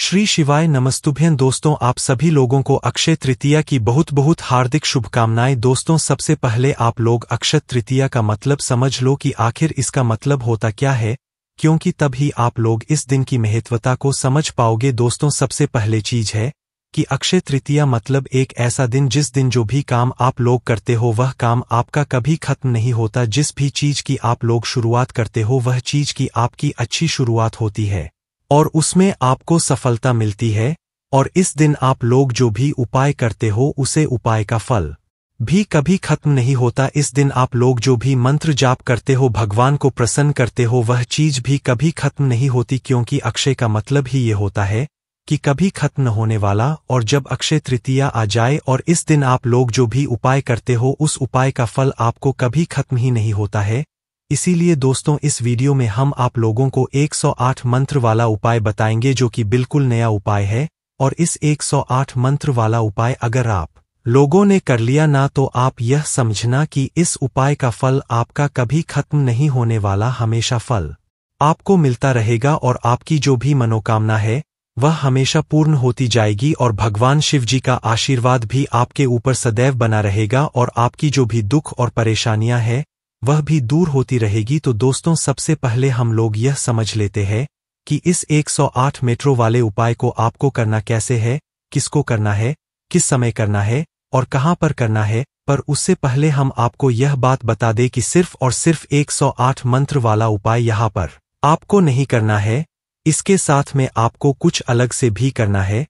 श्री शिवाय नमस्तुभ्यं। दोस्तों, आप सभी लोगों को अक्षय तृतीया की बहुत बहुत हार्दिक शुभकामनाएं। दोस्तों, सबसे पहले आप लोग अक्षय तृतीया का मतलब समझ लो कि आखिर इसका मतलब होता क्या है, क्योंकि तभी आप लोग इस दिन की महत्वता को समझ पाओगे। दोस्तों, सबसे पहले चीज है कि अक्षय तृतीया मतलब एक ऐसा दिन जिस दिन जो भी काम आप लोग करते हो वह काम आपका कभी खत्म नहीं होता। जिस भी चीज की आप लोग शुरुआत करते हो वह चीज की आपकी अच्छी शुरुआत होती है और उसमें आपको सफलता मिलती है। और इस दिन आप लोग जो भी उपाय करते हो उसे उपाय का फल भी कभी खत्म नहीं होता। इस दिन आप लोग जो भी मंत्र जाप करते हो, भगवान को प्रसन्न करते हो, वह चीज भी कभी खत्म नहीं होती, क्योंकि अक्षय का मतलब ही ये होता है कि कभी खत्म न होने वाला। और जब अक्षय तृतीया आ जाए और इस दिन आप लोग जो भी उपाय करते हो उस उपाय का फल आपको कभी खत्म ही नहीं होता है। इसीलिए दोस्तों, इस वीडियो में हम आप लोगों को 108 मंत्र वाला उपाय बताएंगे, जो कि बिल्कुल नया उपाय है। और इस 108 मंत्र वाला उपाय अगर आप लोगों ने कर लिया ना, तो आप यह समझना कि इस उपाय का फल आपका कभी खत्म नहीं होने वाला, हमेशा फल आपको मिलता रहेगा और आपकी जो भी मनोकामना है वह हमेशा पूर्ण होती जाएगी। और भगवान शिव जी का आशीर्वाद भी आपके ऊपर सदैव बना रहेगा और आपकी जो भी दुख और परेशानियां हैं वह भी दूर होती रहेगी। तो दोस्तों, सबसे पहले हम लोग यह समझ लेते हैं कि इस 108 मेट्रो वाले उपाय को आपको करना कैसे है, किसको करना है, किस समय करना है और कहां पर करना है। पर उससे पहले हम आपको यह बात बता दें कि सिर्फ और सिर्फ 108 मंत्र वाला उपाय यहां पर आपको नहीं करना है, इसके साथ में आपको कुछ अलग से भी करना है।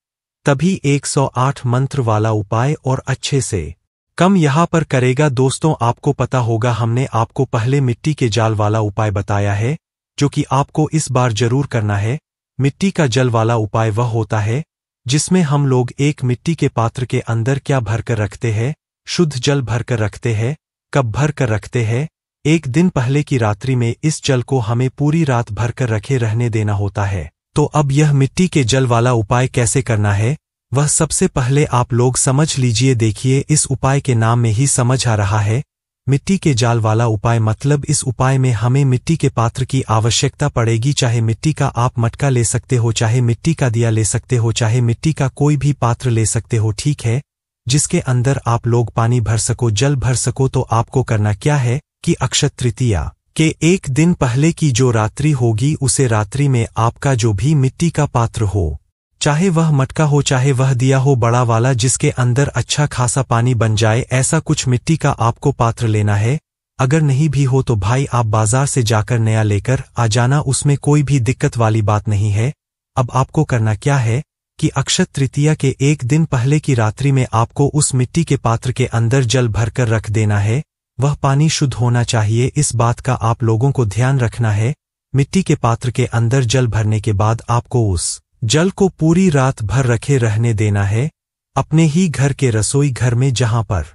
तभी 108 मंत्र वाला उपाय और अच्छे से कम यहां पर करेगा। दोस्तों, आपको पता होगा हमने आपको पहले मिट्टी के जाल वाला उपाय बताया है, जो कि आपको इस बार जरूर करना है। मिट्टी का जल वाला उपाय वह होता है जिसमें हम लोग एक मिट्टी के पात्र के अंदर क्या भरकर रखते हैं, शुद्ध जल भरकर रखते हैं। कब भर कर रखते हैं? एक दिन पहले की रात्रि में इस जल को हमें पूरी रात भरकर रखे रहने देना होता है। तो अब यह मिट्टी के जल वाला उपाय कैसे करना है वह सबसे पहले आप लोग समझ लीजिए। देखिए, इस उपाय के नाम में ही समझ आ रहा है, मिट्टी के जाल वाला उपाय। मतलब इस उपाय में हमें मिट्टी के पात्र की आवश्यकता पड़ेगी। चाहे मिट्टी का आप मटका ले सकते हो, चाहे मिट्टी का दिया ले सकते हो, चाहे मिट्टी का कोई भी पात्र ले सकते हो, ठीक है, जिसके अंदर आप लोग पानी भर सको, जल भर सको। तो आपको करना क्या है कि अक्षय तृतीया के एक दिन पहले की जो रात्रि होगी उसे रात्रि में आपका जो भी मिट्टी का पात्र हो, चाहे वह मटका हो, चाहे वह दिया हो बड़ा वाला जिसके अंदर अच्छा खासा पानी बन जाए, ऐसा कुछ मिट्टी का आपको पात्र लेना है। अगर नहीं भी हो तो भाई आप बाजार से जाकर नया लेकर आ जाना, उसमें कोई भी दिक्कत वाली बात नहीं है। अब आपको करना क्या है कि अक्षय तृतीया के एक दिन पहले की रात्रि में आपको उस मिट्टी के पात्र के अंदर जल भरकर रख देना है। वह पानी शुद्ध होना चाहिए, इस बात का आप लोगों को ध्यान रखना है। मिट्टी के पात्र के अंदर जल भरने के बाद आपको उस जल को पूरी रात भर रखे रहने देना है, अपने ही घर के रसोई घर में जहां पर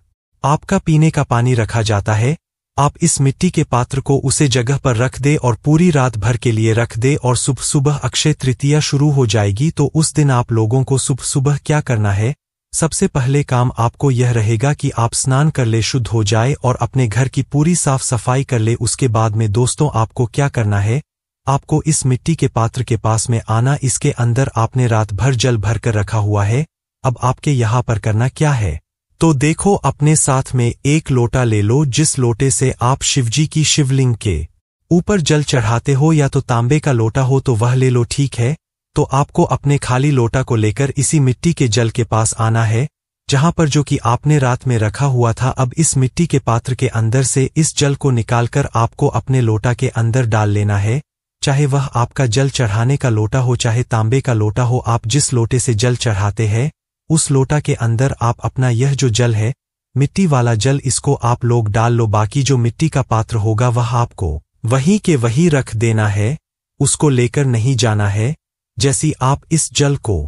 आपका पीने का पानी रखा जाता है। आप इस मिट्टी के पात्र को उसे जगह पर रख दे और पूरी रात भर के लिए रख दे। और सुबह सुबह अक्षय तृतीया शुरू हो जाएगी, तो उस दिन आप लोगों को सुबह सुबह क्या करना है? सबसे पहले काम आपको यह रहेगा कि आप स्नान कर ले, शुद्ध हो जाए और अपने घर की पूरी साफ सफाई कर ले। उसके बाद में दोस्तों आपको क्या करना है? आपको इस मिट्टी के पात्र के पास में आना, इसके अंदर आपने रात भर जल भरकर रखा हुआ है। अब आपके यहाँ पर करना क्या है? तो देखो, अपने साथ में एक लोटा ले लो, जिस लोटे से आप शिवजी की शिवलिंग के ऊपर जल चढ़ाते हो, या तो तांबे का लोटा हो तो वह ले लो, ठीक है। तो आपको अपने खाली लोटा को लेकर इसी मिट्टी के जल के पास आना है जहां पर जो कि आपने रात में रखा हुआ था। अब इस मिट्टी के पात्र के अंदर से इस जल को निकालकर आपको अपने लोटा के अंदर डाल लेना है। चाहे वह आपका जल चढ़ाने का लोटा हो, चाहे तांबे का लोटा हो, आप जिस लोटे से जल चढ़ाते हैं उस लोटा के अंदर आप अपना यह जो जल है, मिट्टी वाला जल, इसको आप लोग डाल लो। बाकी जो मिट्टी का पात्र होगा वह आपको वहीं के वहीं रख देना है, उसको लेकर नहीं जाना है। जैसी आप इस जल को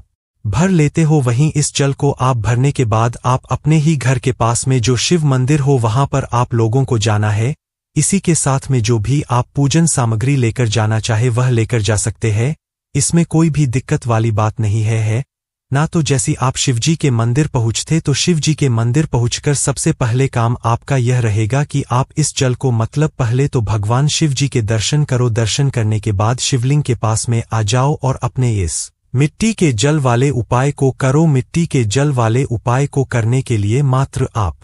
भर लेते हो, वहीं इस जल को आप भरने के बाद आप अपने ही घर के पास में जो शिव मंदिर हो वहां पर आप लोगों को जाना है। इसी के साथ में जो भी आप पूजन सामग्री लेकर जाना चाहे वह लेकर जा सकते हैं, इसमें कोई भी दिक्कत वाली बात नहीं है ना। तो जैसी आप शिवजी के मंदिर पहुंचते, तो शिवजी के मंदिर पहुंचकर सबसे पहले काम आपका यह रहेगा कि आप इस जल को, मतलब पहले तो भगवान शिवजी के दर्शन करो। दर्शन करने के बाद शिवलिंग के पास में आ जाओ और अपने इस मिट्टी के जल वाले उपाय को करो। मिट्टी के जल वाले उपाय को करने के लिए मात्र आप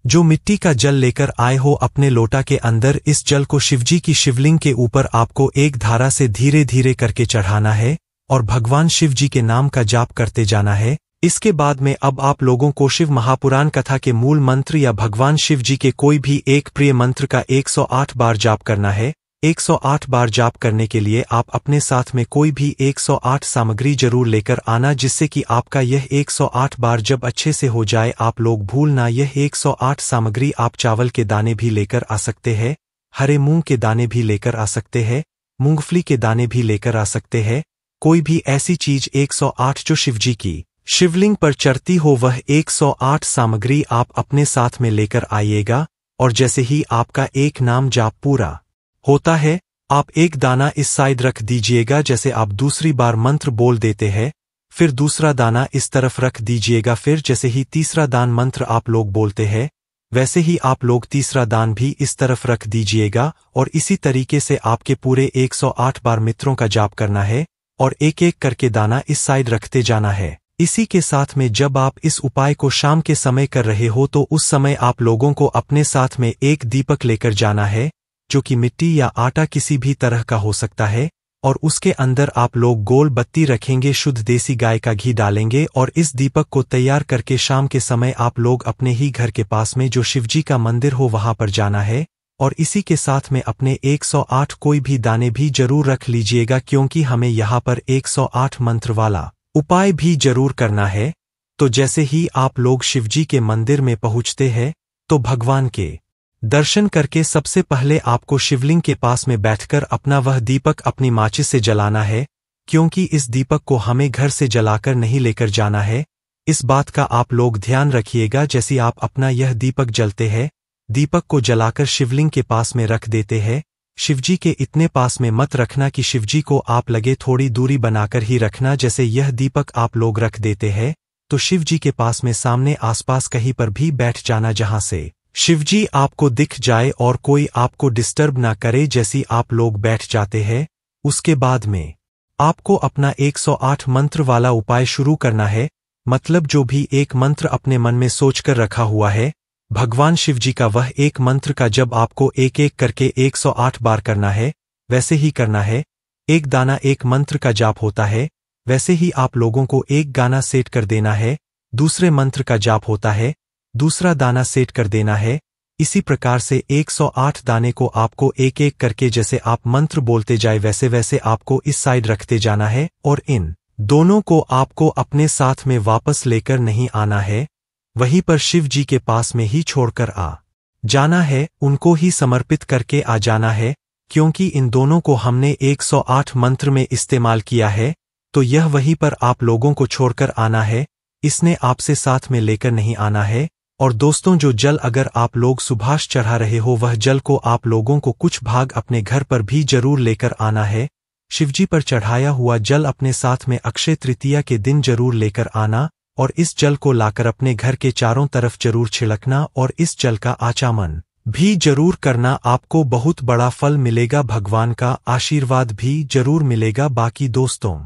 जो मिट्टी का जल लेकर आए हो अपने लोटा के अंदर, इस जल को शिवजी की शिवलिंग के ऊपर आपको एक धारा से धीरे धीरे करके चढ़ाना है और भगवान शिवजी के नाम का जाप करते जाना है। इसके बाद में अब आप लोगों को शिव महापुराण कथा के मूल मंत्र या भगवान शिवजी के कोई भी एक प्रिय मंत्र का 108 बार जाप करना है। 108 बार जाप करने के लिए आप अपने साथ में कोई भी 108 सामग्री जरूर लेकर आना, जिससे कि आपका यह 108 बार जब अच्छे से हो जाए आप लोग भूलना यह 108 सामग्री आप चावल के दाने भी लेकर आ सकते हैं, हरे मूंग के दाने भी लेकर आ सकते हैं, मूंगफली के दाने भी लेकर आ सकते हैं। कोई भी ऐसी चीज 108 जो शिवजी की शिवलिंग पर चढ़ती हो वह 108 सामग्री आप अपने साथ में लेकर आइएगा। और जैसे ही आपका एक नाम जाप पूरा होता है आप एक दाना इस साइड रख दीजिएगा। जैसे आप दूसरी बार मंत्र बोल देते हैं फिर दूसरा दाना इस तरफ रख दीजिएगा। फिर जैसे ही तीसरा दान मंत्र आप लोग बोलते हैं वैसे ही आप लोग तीसरा दान भी इस तरफ रख दीजिएगा। और इसी तरीके से आपके पूरे 108 बार मित्रों का जाप करना है और एक एक करके दाना इस साइड रखते जाना है। इसी के साथ में जब आप इस उपाय को शाम के समय कर रहे हो तो उस समय आप लोगों को अपने साथ में एक दीपक लेकर जाना है, जो कि मिट्टी या आटा किसी भी तरह का हो सकता है, और उसके अंदर आप लोग गोल बत्ती रखेंगे, शुद्ध देसी गाय का घी डालेंगे और इस दीपक को तैयार करके शाम के समय आप लोग अपने ही घर के पास में जो शिवजी का मंदिर हो वहां पर जाना है। और इसी के साथ में अपने 108 कोई भी दाने भी जरूर रख लीजिएगा, क्योंकि हमें यहाँ पर 108 मंत्र वाला उपाय भी जरूर करना है। तो जैसे ही आप लोग शिवजी के मंदिर में पहुंचते हैं तो भगवान के दर्शन करके सबसे पहले आपको शिवलिंग के पास में बैठकर अपना वह दीपक अपनी माचिस से जलाना है, क्योंकि इस दीपक को हमें घर से जलाकर नहीं लेकर जाना है। इस बात का आप लोग ध्यान रखिएगा। जैसे आप अपना यह दीपक जलते हैं, दीपक को जलाकर शिवलिंग के पास में रख देते हैं। शिवजी के इतने पास में मत रखना कि शिवजी को आप लगे, थोड़ी दूरी बनाकर ही रखना। जैसे यह दीपक आप लोग रख देते हैं तो शिवजी के पास में सामने आसपास कहीं पर भी बैठ जाना जहां से शिवजी आपको दिख जाए और कोई आपको डिस्टर्ब ना करे। जैसी आप लोग बैठ जाते हैं उसके बाद में आपको अपना 108 मंत्र वाला उपाय शुरू करना है। मतलब जो भी एक मंत्र अपने मन में सोचकर रखा हुआ है भगवान शिवजी का वह एक मंत्र का जब आपको एक एक करके 108 बार करना है वैसे ही करना है। एक दाना एक मंत्र का जाप होता है, वैसे ही आप लोगों को एक गाना सेट कर देना है। दूसरे मंत्र का जाप होता है, दूसरा दाना सेट कर देना है। इसी प्रकार से 108 दाने को आपको एक एक करके जैसे आप मंत्र बोलते जाए वैसे वैसे आपको इस साइड रखते जाना है। और इन दोनों को आपको अपने साथ में वापस लेकर नहीं आना है, वहीं पर शिव जी के पास में ही छोड़कर आ जाना है, उनको ही समर्पित करके आ जाना है। क्योंकि इन दोनों को हमने 108 मंत्र में इस्तेमाल किया है तो यह वहीं पर आप लोगों को छोड़कर आना है, इसने आपसे साथ में लेकर नहीं आना है। और दोस्तों जो जल अगर आप लोग सुबह चढ़ा रहे हो वह जल को आप लोगों को कुछ भाग अपने घर पर भी जरूर लेकर आना है। शिवजी पर चढ़ाया हुआ जल अपने साथ में अक्षय तृतीया के दिन जरूर लेकर आना और इस जल को लाकर अपने घर के चारों तरफ जरूर छिड़कना और इस जल का आचमन भी जरूर करना। आपको बहुत बड़ा फल मिलेगा, भगवान का आशीर्वाद भी जरूर मिलेगा। बाकी दोस्तों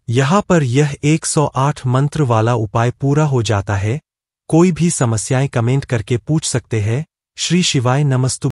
यहाँ पर यह 108 मंत्र वाला उपाय पूरा हो जाता है। कोई भी समस्याएं कमेंट करके पूछ सकते हैं। श्री शिवाय नमस्तु।